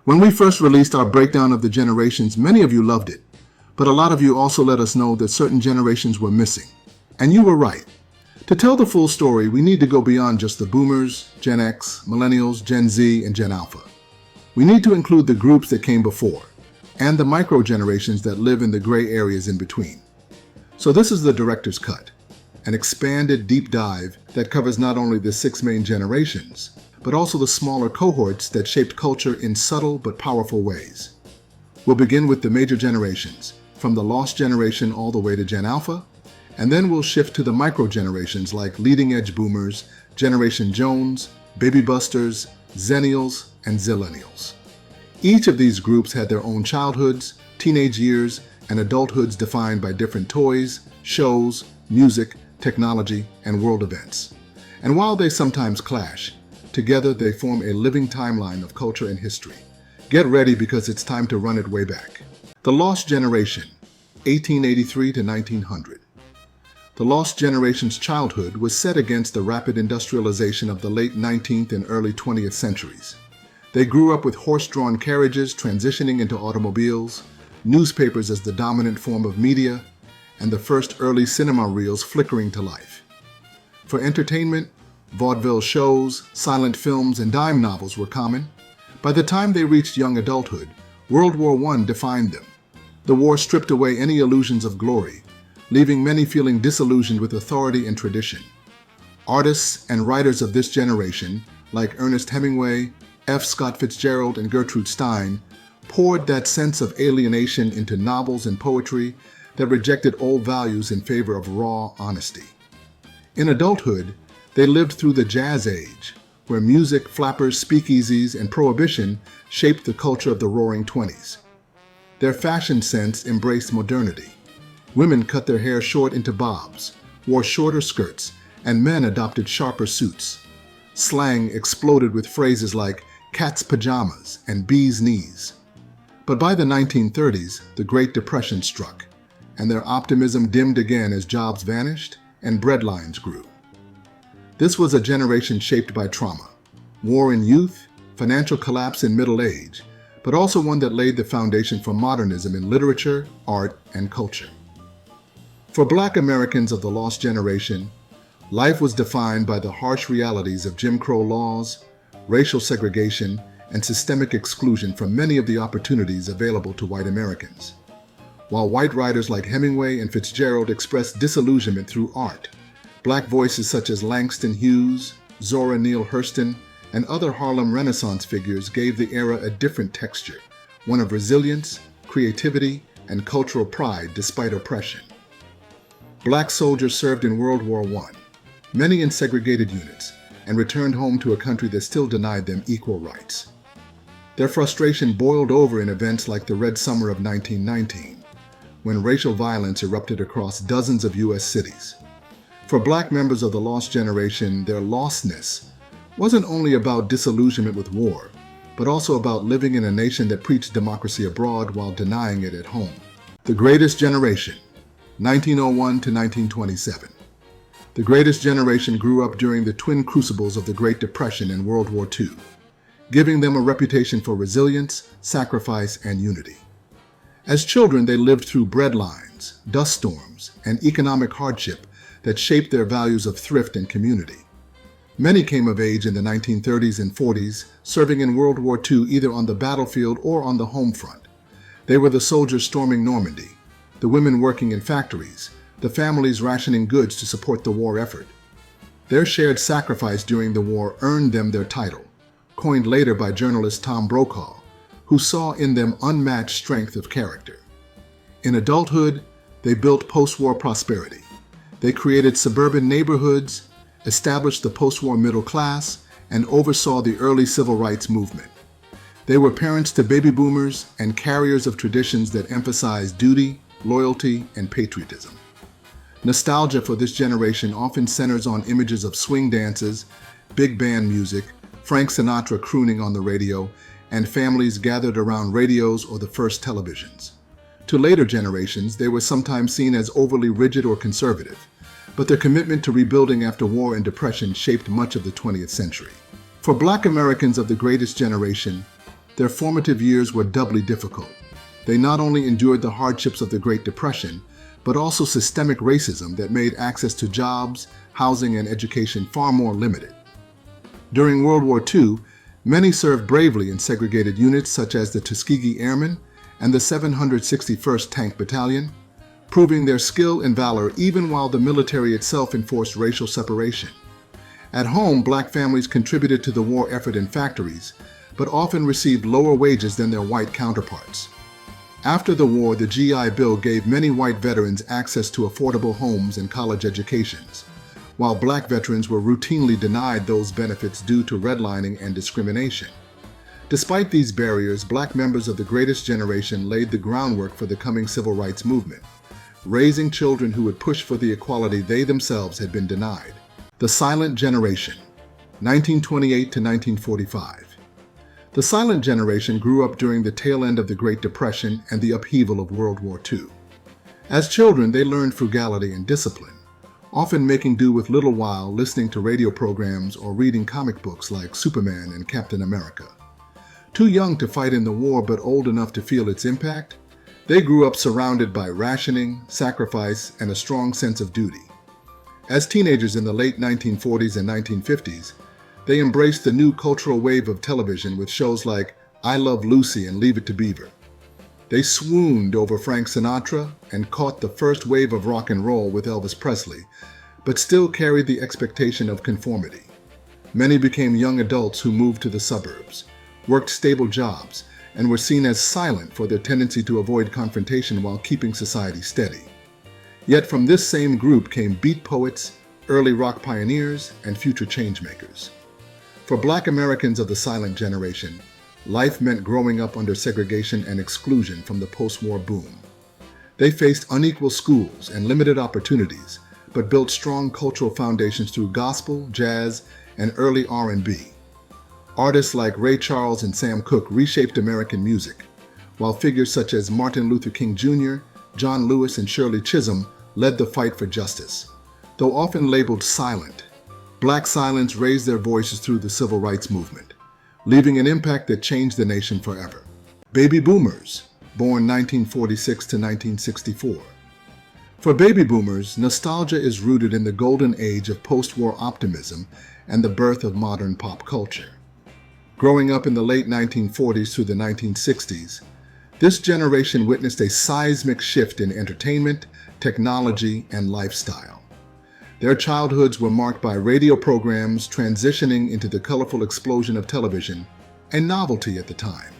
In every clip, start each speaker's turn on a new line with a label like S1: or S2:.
S1: When we first released our breakdown of the generations, many of you loved it, but a lot of you also let us know that certain generations were missing. And you were right. To tell the full story, we need to go beyond just the Boomers, Gen X, Millennials, Gen Z, and Gen Alpha. We need to include the groups that came before, and the micro-generations that live in the gray areas in between. So this is the director's cut, an expanded deep dive that covers not only the 6 main generations, but also the smaller cohorts that shaped culture in subtle but powerful ways. We'll begin with the major generations, from the lost generation all the way to Gen Alpha, and then we'll shift to the micro-generations like leading-edge boomers, Generation Jones, baby busters, Xennials, and Zillennials. Each of these groups had their own childhoods, teenage years, and adulthoods defined by different toys, shows, music, technology, and world events. And while they sometimes clash, together they form a living timeline of culture and history. Get ready because it's time to run it way back. The Lost Generation, 1883 to 1900. The Lost Generation's childhood was set against the rapid industrialization of the late 19th and early 20th centuries. They grew up with horse-drawn carriages transitioning into automobiles, newspapers as the dominant form of media, and the first early cinema reels flickering to life. For entertainment, vaudeville shows, silent films, and dime novels were common. By the time they reached young adulthood, World War I defined them. The war stripped away any illusions of glory, leaving many feeling disillusioned with authority and tradition. Artists and writers of this generation, like Ernest Hemingway, F. Scott Fitzgerald, and Gertrude Stein, poured that sense of alienation into novels and poetry that rejected old values in favor of raw honesty. In adulthood, they lived through the Jazz Age, where music, flappers, speakeasies, and prohibition shaped the culture of the Roaring Twenties. Their fashion sense embraced modernity. Women cut their hair short into bobs, wore shorter skirts, and men adopted sharper suits. Slang exploded with phrases like cat's pajamas and bee's knees. But by the 1930s, the Great Depression struck, and their optimism dimmed again as jobs vanished and breadlines grew. This was a generation shaped by trauma, war in youth, financial collapse in middle age, but also one that laid the foundation for modernism in literature, art, and culture. For Black Americans of the Lost Generation, life was defined by the harsh realities of Jim Crow laws, racial segregation, and systemic exclusion from many of the opportunities available to white Americans. While white writers like Hemingway and Fitzgerald expressed disillusionment through art, Black voices such as Langston Hughes, Zora Neale Hurston, and other Harlem Renaissance figures gave the era a different texture, one of resilience, creativity, and cultural pride despite oppression. Black soldiers served in World War I, many in segregated units, and returned home to a country that still denied them equal rights. Their frustration boiled over in events like the Red Summer of 1919, when racial violence erupted across dozens of U.S. cities. For Black members of the Lost Generation, their lostness wasn't only about disillusionment with war, but also about living in a nation that preached democracy abroad while denying it at home. The Greatest Generation, 1901 to 1927. The Greatest Generation grew up during the twin crucibles of the Great Depression and World War II, giving them a reputation for resilience, sacrifice, and unity. As children, they lived through breadlines, dust storms, and economic hardship that shaped their values of thrift and community. Many came of age in the 1930s and 40s, serving in World War II either on the battlefield or on the home front. They were the soldiers storming Normandy, the women working in factories, the families rationing goods to support the war effort. Their shared sacrifice during the war earned them their title, coined later by journalist Tom Brokaw, who saw in them unmatched strength of character. In adulthood, they built post-war prosperity. They created suburban neighborhoods, established the post-war middle class, and oversaw the early civil rights movement. They were parents to baby boomers and carriers of traditions that emphasized duty, loyalty, and patriotism. Nostalgia for this generation often centers on images of swing dances, big band music, Frank Sinatra crooning on the radio, and families gathered around radios or the first televisions. To later generations, they were sometimes seen as overly rigid or conservative, but their commitment to rebuilding after war and depression shaped much of the 20th century. For Black Americans of the Greatest Generation, their formative years were doubly difficult. They not only endured the hardships of the Great Depression, but also systemic racism that made access to jobs, housing, and education far more limited. During World War II, many served bravely in segregated units such as the Tuskegee Airmen and the 761st Tank Battalion, proving their skill and valor even while the military itself enforced racial separation. At home, black families contributed to the war effort in factories, but often received lower wages than their white counterparts. After the war, the GI Bill gave many white veterans access to affordable homes and college educations, while black veterans were routinely denied those benefits due to redlining and discrimination. Despite these barriers, black members of the greatest generation laid the groundwork for the coming civil rights movement, raising children who would push for the equality they themselves had been denied. The Silent Generation, 1928 to 1945. The Silent Generation grew up during the tail end of the Great Depression and the upheaval of World War II. As children, they learned frugality and discipline, often making do with little while listening to radio programs or reading comic books like Superman and Captain America. Too young to fight in the war but old enough to feel its impact, they grew up surrounded by rationing, sacrifice, and a strong sense of duty. As teenagers in the late 1940s and 1950s, they embraced the new cultural wave of television with shows like I Love Lucy and Leave It to Beaver. They swooned over Frank Sinatra and caught the first wave of rock and roll with Elvis Presley, but still carried the expectation of conformity. Many became young adults who moved to the suburbs, worked stable jobs, and were seen as silent for their tendency to avoid confrontation while keeping society steady. Yet from this same group came beat poets, early rock pioneers, and future changemakers. For Black Americans of the Silent Generation, life meant growing up under segregation and exclusion from the post-war boom. They faced unequal schools and limited opportunities, but built strong cultural foundations through gospel, jazz, and early R&B. Artists like Ray Charles and Sam Cooke reshaped American music, while figures such as Martin Luther King Jr., John Lewis, and Shirley Chisholm led the fight for justice. Though often labeled silent, Black silence raised their voices through the civil rights movement, leaving an impact that changed the nation forever. Baby boomers, born 1946 to 1964. For baby boomers, nostalgia is rooted in the golden age of post-war optimism and the birth of modern pop culture. Growing up in the late 1940s through the 1960s, this generation witnessed a seismic shift in entertainment, technology, and lifestyle. Their childhoods were marked by radio programs transitioning into the colorful explosion of television, a novelty at the time.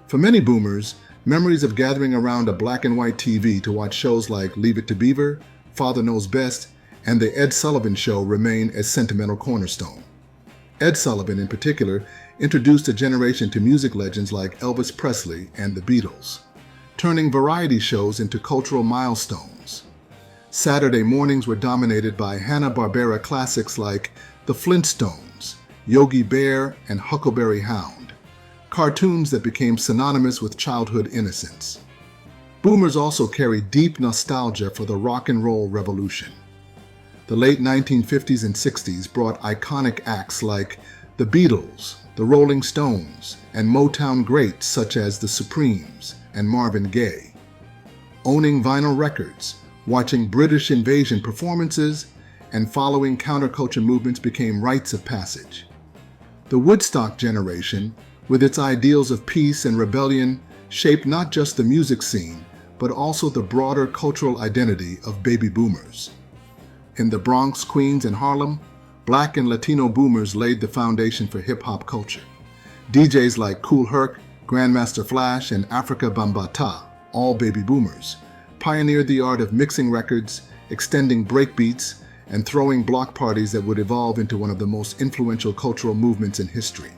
S1: For many boomers, memories of gathering around a black and white TV to watch shows like Leave It to Beaver, Father Knows Best, and The Ed Sullivan Show remain a sentimental cornerstone. Ed Sullivan, in particular, introduced a generation to music legends like Elvis Presley and the Beatles, turning variety shows into cultural milestones. Saturday mornings were dominated by Hanna-Barbera classics like The Flintstones, Yogi Bear, and Huckleberry Hound, cartoons that became synonymous with childhood innocence. Boomers also carried deep nostalgia for the rock and roll revolution. The late 1950s and 60s brought iconic acts like the Beatles, the Rolling Stones, and Motown greats such as the Supremes and Marvin Gaye. Owning vinyl records, watching British invasion performances, and following counterculture movements became rites of passage. The Woodstock generation, with its ideals of peace and rebellion, shaped not just the music scene, but also the broader cultural identity of baby boomers. In the Bronx, Queens, and Harlem, Black and Latino boomers laid the foundation for hip-hop culture. DJs like Kool Herc, Grandmaster Flash, and Africa Bambaataa, all baby boomers, pioneered the art of mixing records, extending breakbeats, and throwing block parties that would evolve into one of the most influential cultural movements in history.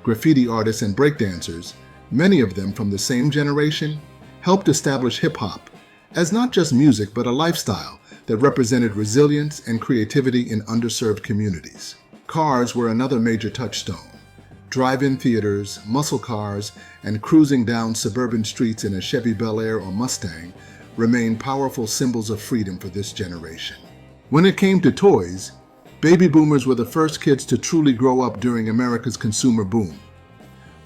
S1: Graffiti artists and breakdancers, many of them from the same generation, helped establish hip-hop as not just music but a lifestyle that represented resilience and creativity in underserved communities. Cars were another major touchstone. Drive-in theaters, muscle cars, and cruising down suburban streets in a Chevy Bel Air or Mustang remained powerful symbols of freedom for this generation. When it came to toys, baby boomers were the first kids to truly grow up during America's consumer boom.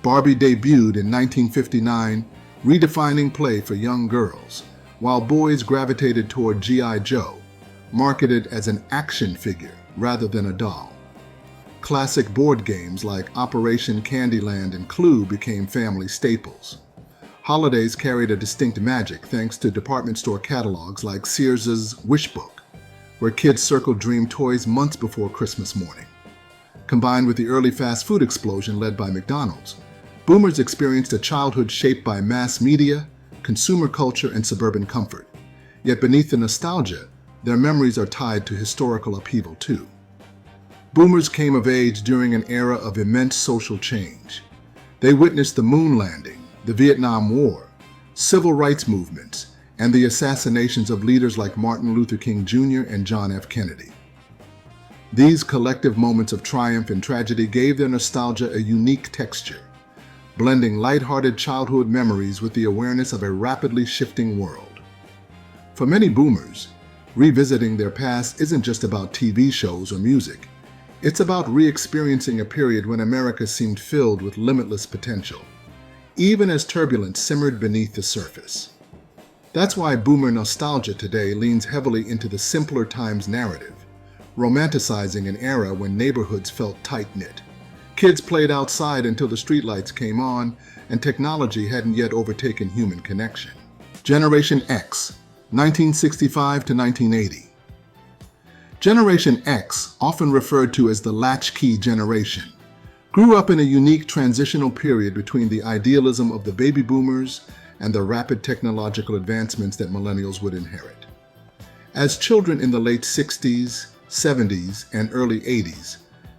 S1: Barbie debuted in 1959, redefining play for young girls, while boys gravitated toward G.I. Joe, marketed as an action figure rather than a doll. Classic board games like Operation Candyland and Clue became family staples. Holidays carried a distinct magic thanks to department store catalogs like Sears's Wish Book, where kids circled dream toys months before Christmas morning. Combined with the early fast food explosion led by McDonald's, boomers experienced a childhood shaped by mass media, consumer culture, and suburban comfort. Yet beneath the nostalgia, their memories are tied to historical upheaval too. Boomers came of age during an era of immense social change. They witnessed the moon landing, the Vietnam War, civil rights movements, and the assassinations of leaders like Martin Luther King Jr. and John F. Kennedy. These collective moments of triumph and tragedy gave their nostalgia a unique texture, blending lighthearted childhood memories with the awareness of a rapidly shifting world. For many boomers, revisiting their past isn't just about TV shows or music. It's about re-experiencing a period when America seemed filled with limitless potential, even as turbulence simmered beneath the surface. That's why boomer nostalgia today leans heavily into the simpler times narrative, romanticizing an era when neighborhoods felt tight-knit. Kids played outside until the streetlights came on, and technology hadn't yet overtaken human connection. Generation X, 1965 to 1980. Generation X, often referred to as the latchkey generation, grew up in a unique transitional period between the idealism of the baby boomers and the rapid technological advancements that millennials would inherit. As children in the late 60s, 70s, and early 80s,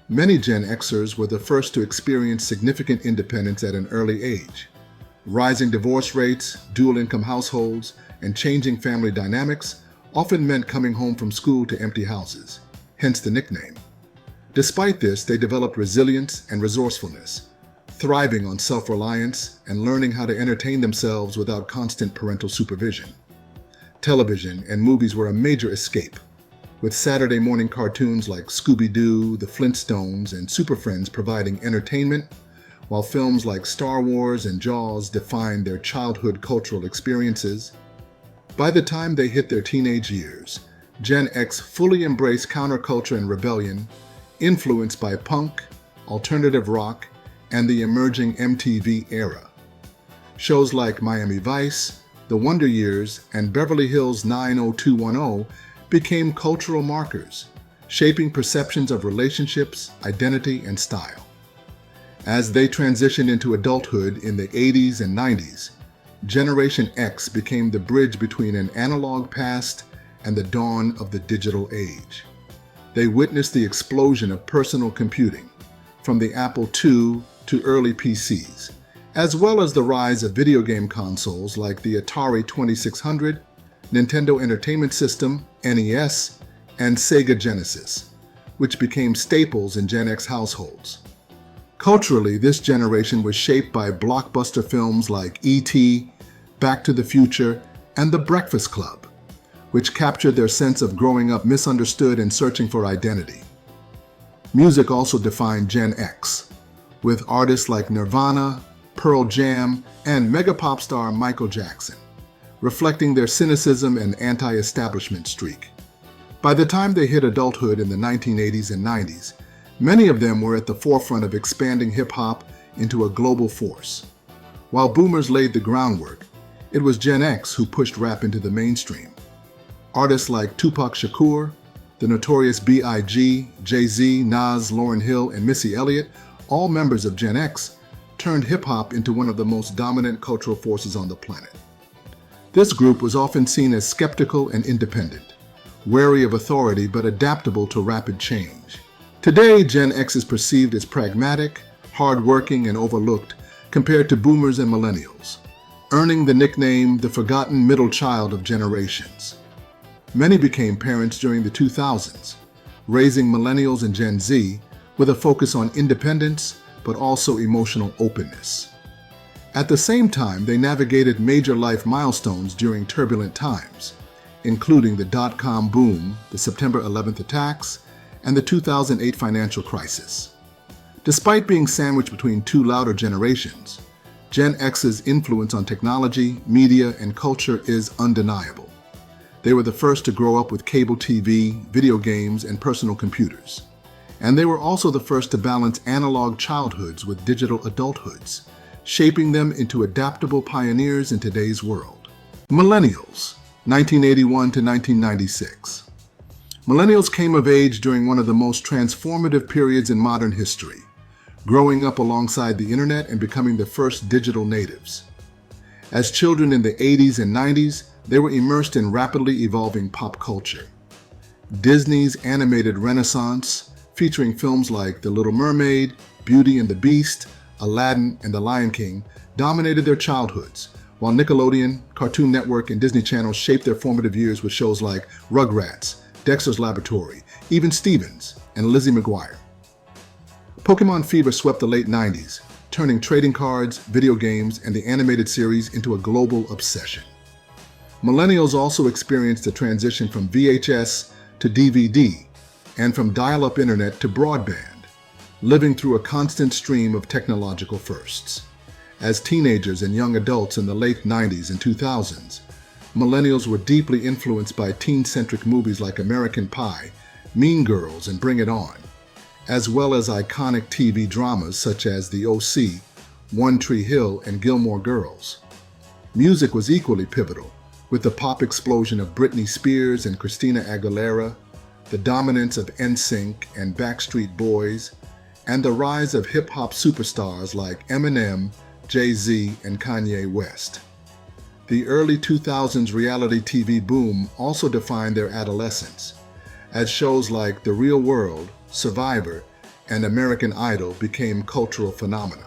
S1: many Gen Xers were the first to experience significant independence at an early age. Rising divorce rates, dual-income households, and changing family dynamics often meant coming home from school to empty houses, hence the nickname. Despite this, they developed resilience and resourcefulness, thriving on self-reliance and learning how to entertain themselves without constant parental supervision. Television and movies were a major escape, with Saturday morning cartoons like Scooby-Doo, The Flintstones, and Super Friends providing entertainment, while films like Star Wars and Jaws defined their childhood cultural experiences. By the time they hit their teenage years, Gen X fully embraced counterculture and rebellion, influenced by punk, alternative rock, and the emerging MTV era. Shows like Miami Vice, The Wonder Years, and Beverly Hills 90210 became cultural markers, shaping perceptions of relationships, identity, and style. As they transitioned into adulthood in the 80s and 90s, Generation X became the bridge between an analog past and the dawn of the digital age. They witnessed the explosion of personal computing, from the Apple II to early PCs, as well as the rise of video game consoles like the Atari 2600, Nintendo Entertainment System, NES, and Sega Genesis, which became staples in Gen X households. Culturally, this generation was shaped by blockbuster films like E.T., Back to the Future, and The Breakfast Club, which captured their sense of growing up misunderstood and searching for identity. Music also defined Gen X, with artists like Nirvana, Pearl Jam, and mega pop star Michael Jackson, reflecting their cynicism and anti-establishment streak. By the time they hit adulthood in the 1980s and 90s, many of them were at the forefront of expanding hip-hop into a global force. While boomers laid the groundwork, it was Gen X who pushed rap into the mainstream. Artists like Tupac Shakur, the Notorious B.I.G., Jay-Z, Nas, Lauryn Hill, and Missy Elliott, all members of Gen X, turned hip-hop into one of the most dominant cultural forces on the planet. This group was often seen as skeptical and independent, wary of authority but adaptable to rapid change. Today, Gen X is perceived as pragmatic, hardworking, and overlooked compared to boomers and millennials, earning the nickname the forgotten middle child of generations. Many became parents during the 2000s, raising millennials and Gen Z with a focus on independence but also emotional openness. At the same time, they navigated major life milestones during turbulent times, including the dot-com boom, the September 11th attacks, and the 2008 financial crisis. Despite being sandwiched between two louder generations, Gen X's influence on technology, media, and culture is undeniable. They were the first to grow up with cable TV, video games, and personal computers. And they were also the first to balance analog childhoods with digital adulthoods, shaping them into adaptable pioneers in today's world. Millennials, 1981 to 1996. Millennials came of age during one of the most transformative periods in modern history, growing up alongside the internet and becoming the first digital natives. As children in the 80s and 90s, they were immersed in rapidly evolving pop culture. Disney's animated renaissance, featuring films like The Little Mermaid, Beauty and the Beast, Aladdin, and The Lion King, dominated their childhoods, while Nickelodeon, Cartoon Network, and Disney Channel shaped their formative years with shows like Rugrats, Dexter's Laboratory, Even Stevens, and Lizzie McGuire. Pokémon fever swept the late 90s, turning trading cards, video games, and the animated series into a global obsession. Millennials also experienced the transition from VHS to DVD, and from dial-up internet to broadband, living through a constant stream of technological firsts. As teenagers and young adults in the late 90s and 2000s, millennials were deeply influenced by teen-centric movies like American Pie, Mean Girls, and Bring It On, as well as iconic TV dramas such as The O.C., One Tree Hill, and Gilmore Girls. Music was equally pivotal, with the pop explosion of Britney Spears and Christina Aguilera, the dominance of NSYNC and Backstreet Boys, and the rise of hip-hop superstars like Eminem, Jay-Z, and Kanye West. The early 2000s reality TV boom also defined their adolescence, as shows like The Real World, Survivor, and American Idol became cultural phenomena.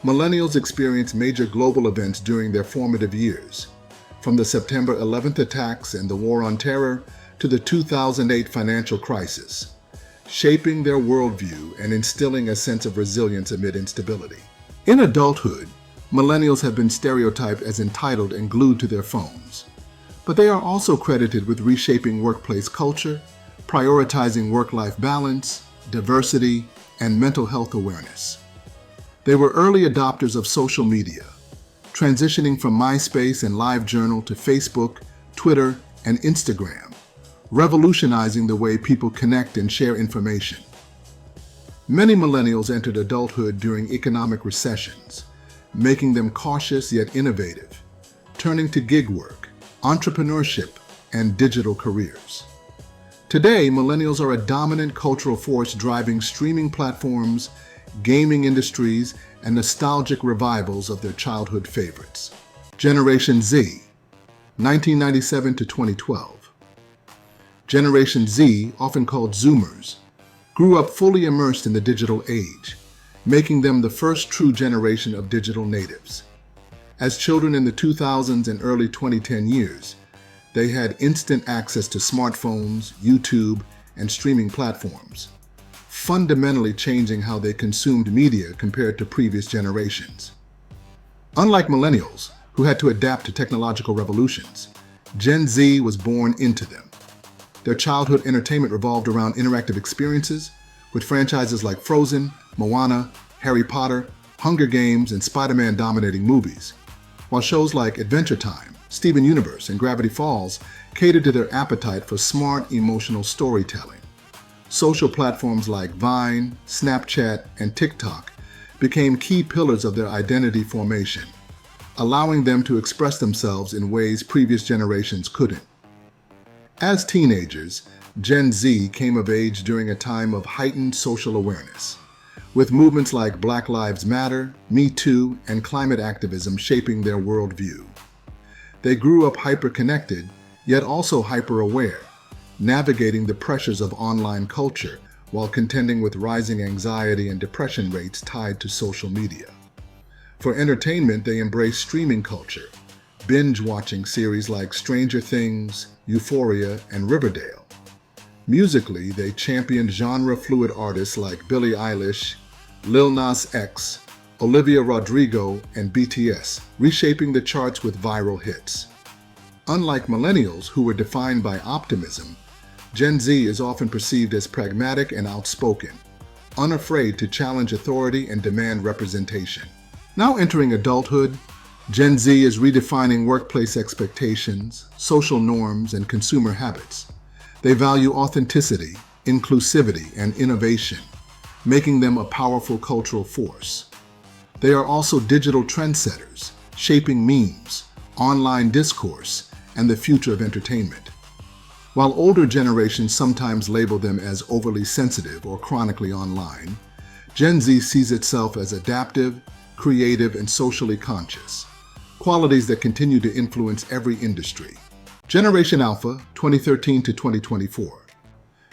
S1: Millennials experienced major global events during their formative years, from the September 11th attacks and the War on Terror to the 2008 financial crisis, shaping their worldview and instilling a sense of resilience amid instability. In adulthood, millennials have been stereotyped as entitled and glued to their phones, but they are also credited with reshaping workplace culture, prioritizing work-life balance, diversity, and mental health awareness. They were early adopters of social media, transitioning from MySpace and LiveJournal to Facebook, Twitter, and Instagram, revolutionizing the way people connect and share information. Many millennials entered adulthood during economic recessions, making them cautious yet innovative, turning to gig work, entrepreneurship, and digital careers. Today, millennials are a dominant cultural force driving streaming platforms, gaming industries, and nostalgic revivals of their childhood favorites. Generation Z, 1997 to 2012. Generation Z, often called Zoomers, grew up fully immersed in the digital age, making them the first true generation of digital natives. As children in the 2000s and early 2010 years, they had instant access to smartphones, YouTube, and streaming platforms, fundamentally changing how they consumed media compared to previous generations. Unlike millennials, who had to adapt to technological revolutions, Gen Z was born into them. Their childhood entertainment revolved around interactive experiences, with franchises like Frozen, Moana, Harry Potter, Hunger Games, and Spider-Man dominating movies, while shows like Adventure Time, Steven Universe, and Gravity Falls catered to their appetite for smart, emotional storytelling. Social platforms like Vine, Snapchat, and TikTok became key pillars of their identity formation, allowing them to express themselves in ways previous generations couldn't. As teenagers, Gen Z came of age during a time of heightened social awareness, with movements like Black Lives Matter, Me Too, and climate activism shaping their worldview. They grew up hyper-connected, yet also hyper-aware, navigating the pressures of online culture while contending with rising anxiety and depression rates tied to social media. For entertainment, they embraced streaming culture, binge-watching series like Stranger Things, Euphoria, and Riverdale. Musically, they championed genre-fluid artists like Billie Eilish, Lil Nas X, Olivia Rodrigo, and BTS, reshaping the charts with viral hits. Unlike millennials, who were defined by optimism, Gen Z is often perceived as pragmatic and outspoken, unafraid to challenge authority and demand representation. Now entering adulthood, Gen Z is redefining workplace expectations, social norms, and consumer habits. They value authenticity, inclusivity, and innovation, making them a powerful cultural force. They are also digital trendsetters, shaping memes, online discourse, and the future of entertainment. While older generations sometimes label them as overly sensitive or chronically online, Gen Z sees itself as adaptive, creative, and socially conscious, qualities that continue to influence every industry. Generation Alpha, 2013 to 2024.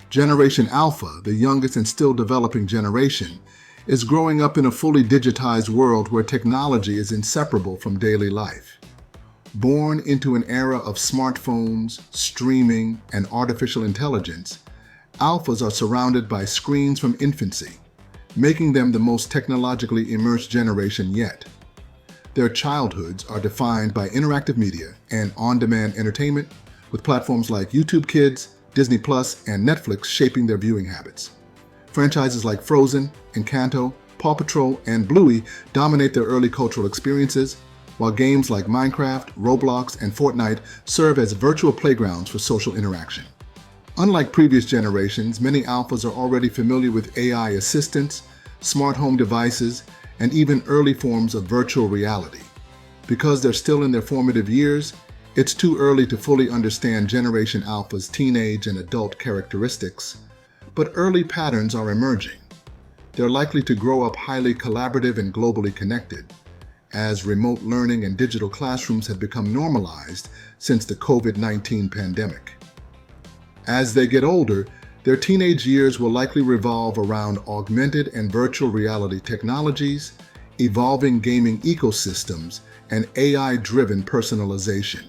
S1: Generation Alpha, the youngest and still developing generation, is growing up in a fully digitized world where technology is inseparable from daily life. Born into an era of smartphones, streaming, and artificial intelligence, Alphas are surrounded by screens from infancy, making them the most technologically immersed generation yet. Their childhoods are defined by interactive media and on-demand entertainment, with platforms like YouTube Kids, Disney Plus, and Netflix shaping their viewing habits. Franchises like Frozen, Encanto, Paw Patrol, and Bluey dominate their early cultural experiences, while games like Minecraft, Roblox, and Fortnite serve as virtual playgrounds for social interaction. Unlike previous generations, many Alphas are already familiar with AI assistants, smart home devices, and even early forms of virtual reality. Because they're still in their formative years, it's too early to fully understand Generation Alpha's teenage and adult characteristics, but early patterns are emerging. They're likely to grow up highly collaborative and globally connected, as remote learning and digital classrooms have become normalized since the COVID-19 pandemic. As they get older, their teenage years will likely revolve around augmented and virtual reality technologies, evolving gaming ecosystems, and AI-driven personalization.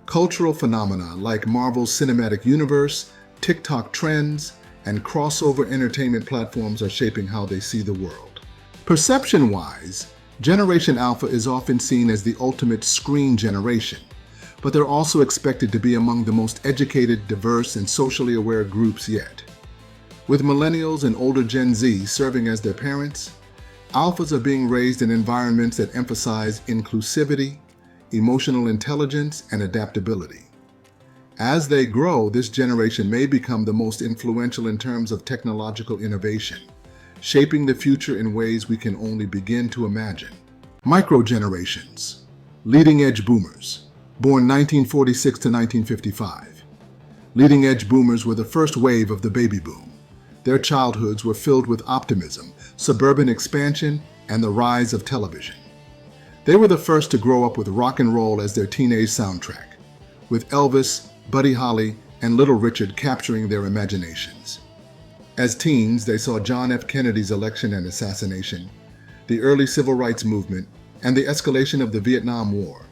S1: Cultural phenomena like Marvel's cinematic universe, TikTok trends, and crossover entertainment platforms are shaping how they see the world. Perception-wise, Generation Alpha is often seen as the ultimate screen generation, but they're also expected to be among the most educated, diverse, and socially aware groups yet. With Millennials and older Gen Z serving as their parents, Alphas are being raised in environments that emphasize inclusivity, emotional intelligence, and adaptability. As they grow, this generation may become the most influential in terms of technological innovation, shaping the future in ways we can only begin to imagine. Microgenerations, leading-edge boomers, born 1946 to 1955. Leading-edge boomers were the first wave of the baby boom. Their childhoods were filled with optimism, suburban expansion, and the rise of television. They were the first to grow up with rock and roll as their teenage soundtrack, with Elvis, Buddy Holly, and Little Richard capturing their imaginations. As teens, they saw John F. Kennedy's election and assassination, the early civil rights movement, and the escalation of the Vietnam War.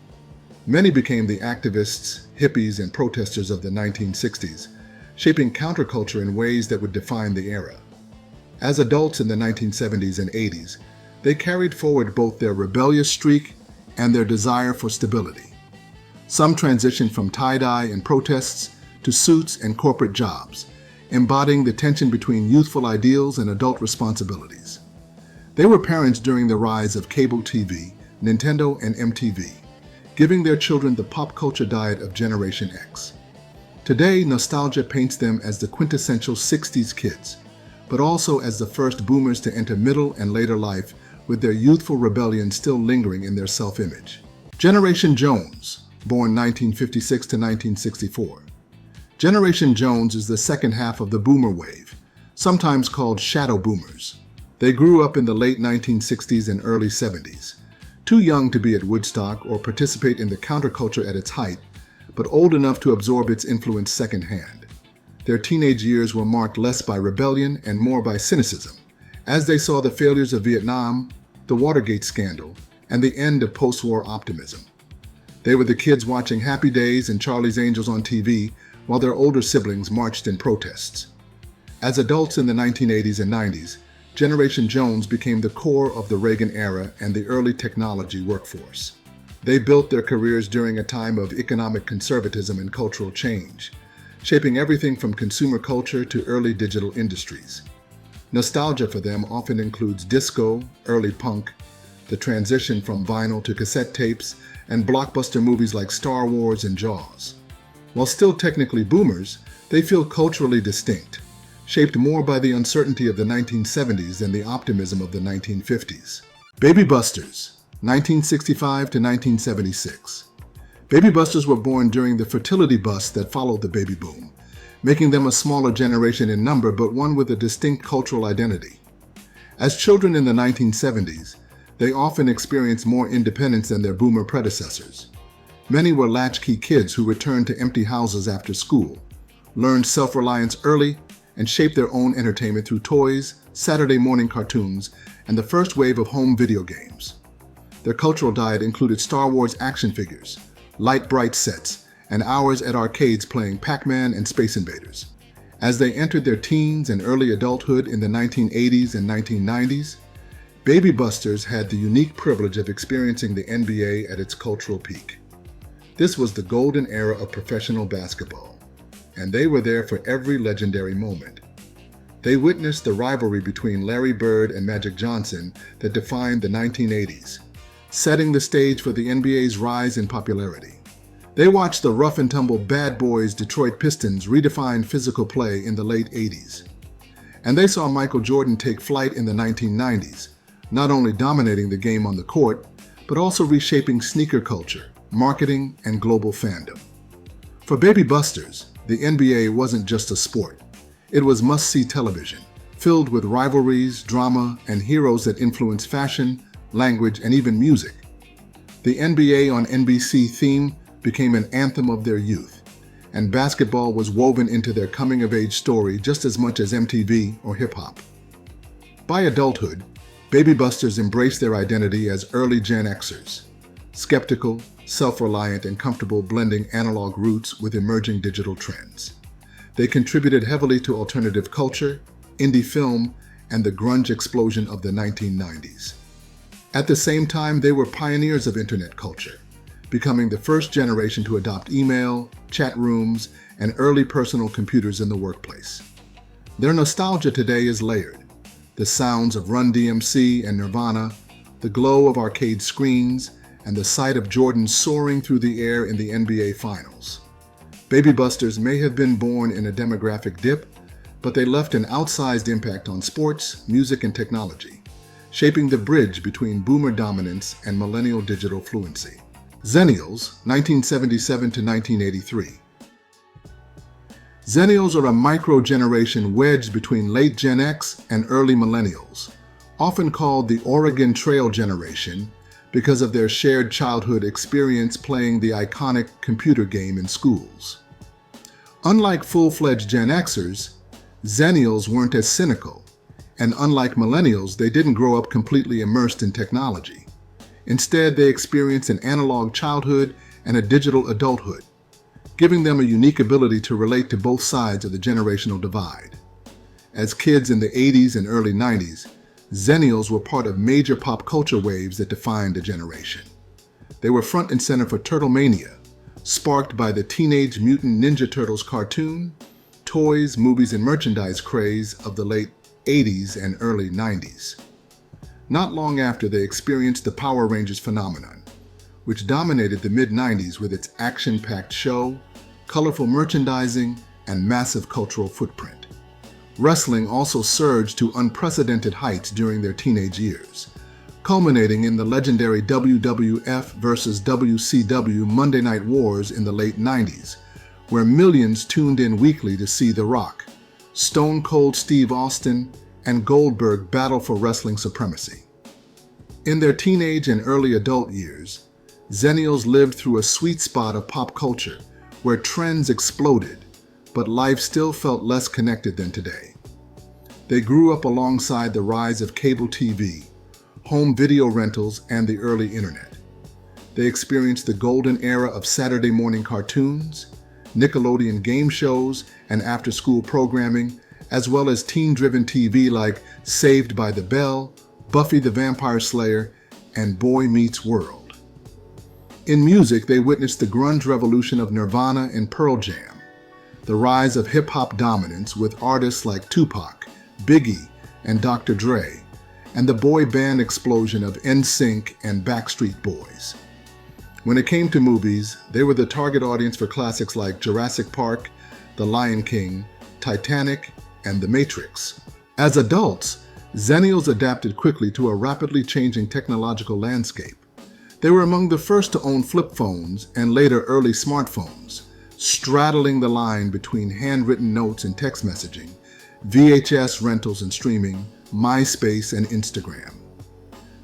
S1: Many became the activists, hippies, and protesters of the 1960s, shaping counterculture in ways that would define the era. As adults in the 1970s and 80s, they carried forward both their rebellious streak and their desire for stability. Some transitioned from tie-dye and protests to suits and corporate jobs, embodying the tension between youthful ideals and adult responsibilities. They were parents during the rise of cable TV, Nintendo, and MTV, giving their children the pop culture diet of Generation X. Today, nostalgia paints them as the quintessential 60s kids, but also as the first boomers to enter middle and later life with their youthful rebellion still lingering in their self-image. Generation Jones, born 1956 to 1964. Generation Jones is the second half of the boomer wave, sometimes called shadow boomers. They grew up in the late 1960s and early 70s, too young to be at Woodstock or participate in the counterculture at its height, but old enough to absorb its influence secondhand. Their teenage years were marked less by rebellion and more by cynicism, as they saw the failures of Vietnam, the Watergate scandal, and the end of post-war optimism. They were the kids watching Happy Days and Charlie's Angels on TV, while their older siblings marched in protests. As adults in the 1980s and 90s, Generation Jones became the core of the Reagan era and the early technology workforce. They built their careers during a time of economic conservatism and cultural change, shaping everything from consumer culture to early digital industries. Nostalgia for them often includes disco, early punk, the transition from vinyl to cassette tapes, and blockbuster movies like Star Wars and Jaws. While still technically boomers, they feel culturally distinct, shaped more by the uncertainty of the 1970s than the optimism of the 1950s. Baby Busters, 1965 to 1976. Baby Busters were born during the fertility bust that followed the baby boom, making them a smaller generation in number but one with a distinct cultural identity. As children in the 1970s, they often experienced more independence than their boomer predecessors. Many were latchkey kids who returned to empty houses after school, learned self-reliance early, and shaped their own entertainment through toys, Saturday morning cartoons, and the first wave of home video games. Their cultural diet included Star Wars action figures, light bright sets, and hours at arcades playing Pac-Man and Space Invaders. As they entered their teens and early adulthood in the 1980s and 1990s, Baby Busters had the unique privilege of experiencing the NBA at its cultural peak. This was the golden era of professional basketball, and they were there for every legendary moment. They witnessed the rivalry between Larry Bird and Magic Johnson that defined the 1980s, setting the stage for the NBA's rise in popularity. They watched the rough-and-tumble bad boys Detroit Pistons redefine physical play in the late 80s. And they saw Michael Jordan take flight in the 1990s, not only dominating the game on the court, but also reshaping sneaker culture, marketing, and global fandom. For Baby Busters, the NBA wasn't just a sport. It was must-see television, filled with rivalries, drama, and heroes that influenced fashion, language, and even music. The NBA on NBC theme became an anthem of their youth, and basketball was woven into their coming-of-age story just as much as MTV or hip-hop. By adulthood, Baby Busters embraced their identity as early Gen Xers, skeptical, self-reliant, and comfortable blending analog roots with emerging digital trends. They contributed heavily to alternative culture, indie film, and the grunge explosion of the 1990s. At the same time, they were pioneers of internet culture, becoming the first generation to adopt email, chat rooms, and early personal computers in the workplace. Their nostalgia today is layered. The sounds of Run DMC and Nirvana, the glow of arcade screens, and the sight of Jordan soaring through the air in the NBA Finals. Baby Busters may have been born in a demographic dip, but they left an outsized impact on sports, music, and technology, shaping the bridge between boomer dominance and millennial digital fluency. Xennials, 1977 to 1983. Xennials are a micro-generation wedged between late Gen X and early millennials, often called the Oregon Trail generation because of their shared childhood experience playing the iconic computer game in schools. Unlike full-fledged Gen Xers, Xennials weren't as cynical, and unlike millennials, they didn't grow up completely immersed in technology. Instead, they experienced an analog childhood and a digital adulthood, giving them a unique ability to relate to both sides of the generational divide. As kids in the 80s and early 90s, Xennials were part of major pop culture waves that defined a generation. They were front and center for Turtle Mania, sparked by the Teenage Mutant Ninja Turtles cartoon, toys, movies, and merchandise craze of the late 80s and early 90s. Not long after, they experienced the Power Rangers phenomenon, which dominated the mid-90s with its action-packed show, colorful merchandising, and massive cultural footprint. Wrestling also surged to unprecedented heights during their teenage years, culminating in the legendary WWF versus WCW Monday Night Wars in the late 90s, where millions tuned in weekly to see The Rock, Stone Cold Steve Austin, and Goldberg battle for wrestling supremacy. In their teenage and early adult years, Xennials lived through a sweet spot of pop culture where trends exploded, but life still felt less connected than today. They grew up alongside the rise of cable TV, home video rentals, and the early internet. They experienced the golden era of Saturday morning cartoons, Nickelodeon game shows, and after-school programming, as well as teen-driven TV like Saved by the Bell, Buffy the Vampire Slayer, and Boy Meets World. In music, they witnessed the grunge revolution of Nirvana and Pearl Jam, the rise of hip-hop dominance with artists like Tupac, Biggie, and Dr. Dre, and the boy band explosion of NSYNC and Backstreet Boys. When it came to movies, they were the target audience for classics like Jurassic Park, The Lion King, Titanic, and The Matrix. As adults, Xennials adapted quickly to a rapidly changing technological landscape. They were among the first to own flip phones and later early smartphones, straddling the line between handwritten notes and text messaging, VHS rentals and streaming, MySpace and Instagram.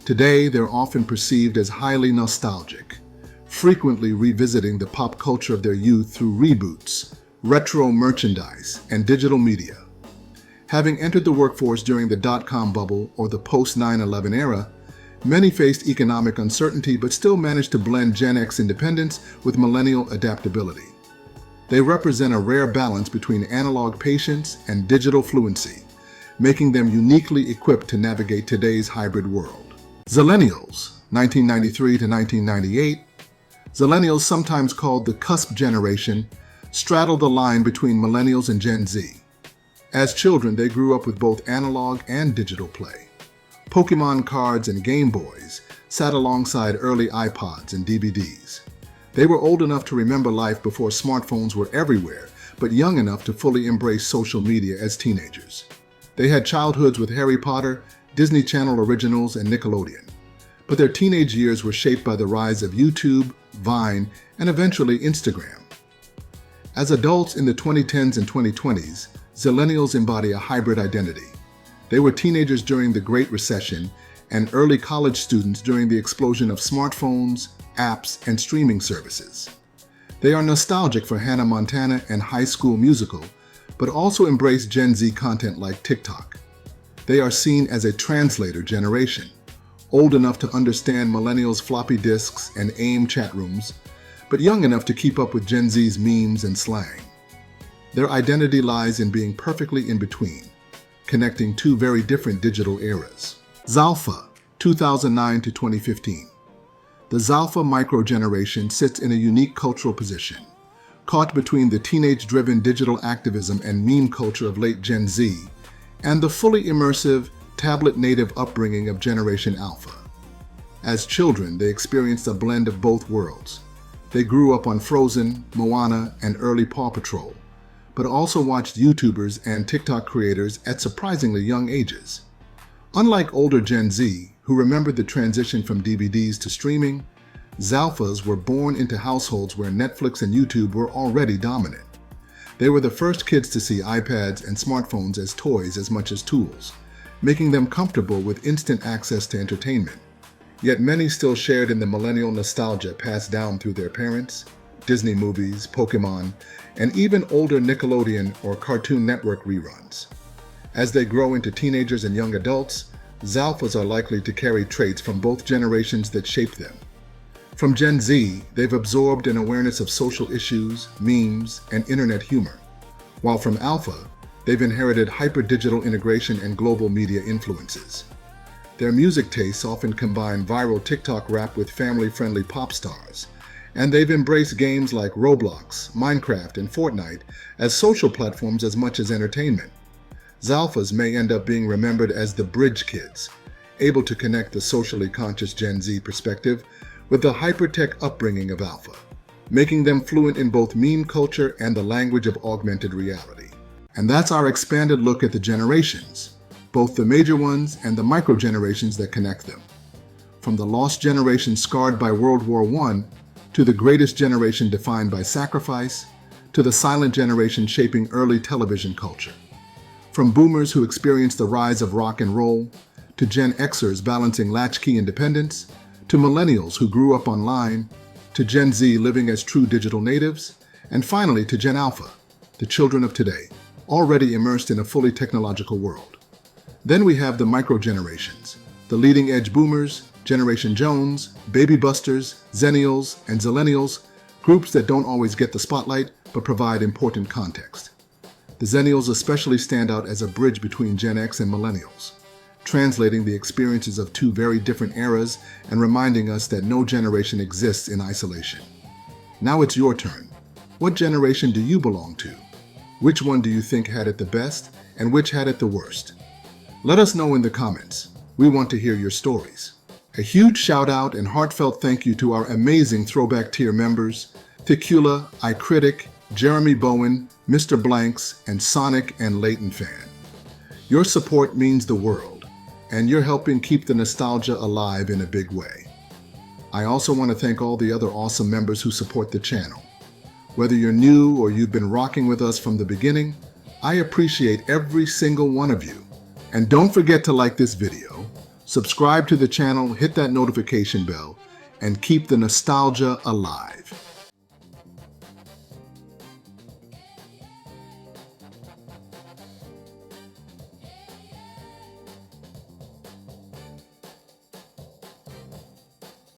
S1: Today, they're often perceived as highly nostalgic, frequently revisiting the pop culture of their youth through reboots, retro merchandise, and digital media. Having entered the workforce during the dot-com bubble or the post-9/11 era, many faced economic uncertainty but still managed to blend Gen X independence with millennial adaptability. They represent a rare balance between analog patience and digital fluency, making them uniquely equipped to navigate today's hybrid world. Zillennials, 1993 to 1998. Zillennials, sometimes called the cusp generation, straddle the line between millennials and Gen Z. As children, they grew up with both analog and digital play. Pokemon cards and Game Boys sat alongside early iPods and DVDs. They were old enough to remember life before smartphones were everywhere, but young enough to fully embrace social media as teenagers. They had childhoods with Harry Potter, Disney Channel originals, and Nickelodeon. But their teenage years were shaped by the rise of YouTube, Vine, and eventually Instagram. As adults in the 2010s and 2020s, Zillennials embody a hybrid identity. They were teenagers during the Great Recession and early college students during the explosion of smartphones, apps, and streaming services. They are nostalgic for Hannah Montana and High School Musical, but also embrace Gen Z content like TikTok. They are seen as a translator generation, old enough to understand millennials' floppy disks and AIM chat rooms, but young enough to keep up with Gen Z's memes and slang. Their identity lies in being perfectly in between, connecting two very different digital eras. Zalpha, 2009 to 2015. The Zalpha microgeneration sits in a unique cultural position, caught between the teenage-driven digital activism and meme culture of late Gen Z and the fully immersive, tablet-native upbringing of Generation Alpha. As children, they experienced a blend of both worlds. They grew up on Frozen, Moana, and early Paw Patrol, but also watched YouTubers and TikTok creators at surprisingly young ages. Unlike older Gen Z, who remembered the transition from DVDs to streaming, Zalphas were born into households where Netflix and YouTube were already dominant. They were the first kids to see iPads and smartphones as toys as much as tools, making them comfortable with instant access to entertainment. Yet many still shared in the millennial nostalgia passed down through their parents, Disney movies, Pokemon, and even older Nickelodeon or Cartoon Network reruns. As they grow into teenagers and young adults, Zalphas are likely to carry traits from both generations that shaped them. From Gen Z, they've absorbed an awareness of social issues, memes, and internet humor, while from Alpha, they've inherited hyper-digital integration and global media influences. Their music tastes often combine viral TikTok rap with family-friendly pop stars, and they've embraced games like Roblox, Minecraft, and Fortnite as social platforms as much as entertainment. Zalphas may end up being remembered as the bridge kids, able to connect the socially conscious Gen Z perspective with the hyper-tech upbringing of Alpha, making them fluent in both meme culture and the language of augmented reality. And that's our expanded look at the generations, both the major ones and the micro-generations that connect them. From the lost generation scarred by World War I, to the greatest generation defined by sacrifice, to the silent generation shaping early television culture. From boomers who experienced the rise of rock and roll, to Gen Xers balancing latchkey independence, to millennials who grew up online, to Gen Z living as true digital natives, and finally to Gen Alpha, the children of today, already immersed in a fully technological world. Then we have the micro-generations, the leading-edge boomers, Generation Jones, Baby Busters, Xennials, and Zillennials, groups that don't always get the spotlight but provide important context. The Xennials especially stand out as a bridge between Gen X and Millennials, translating the experiences of two very different eras and reminding us that no generation exists in isolation. Now it's your turn. What generation do you belong to? Which one do you think had it the best, and which had it the worst? Let us know in the comments. We want to hear your stories. A huge shout out and heartfelt thank you to our amazing Throwback Tier members, Thicula, iCritic, Jeremy Bowen, Mr. Blanks, and Sonic and Leighton Fan. Your support means the world, and you're helping keep the nostalgia alive in a big way. I also want to thank all the other awesome members who support the channel. Whether you're new or you've been rocking with us from the beginning, I appreciate every single one of you. And don't forget to like this video, subscribe to the channel, hit that notification bell, and keep the nostalgia alive.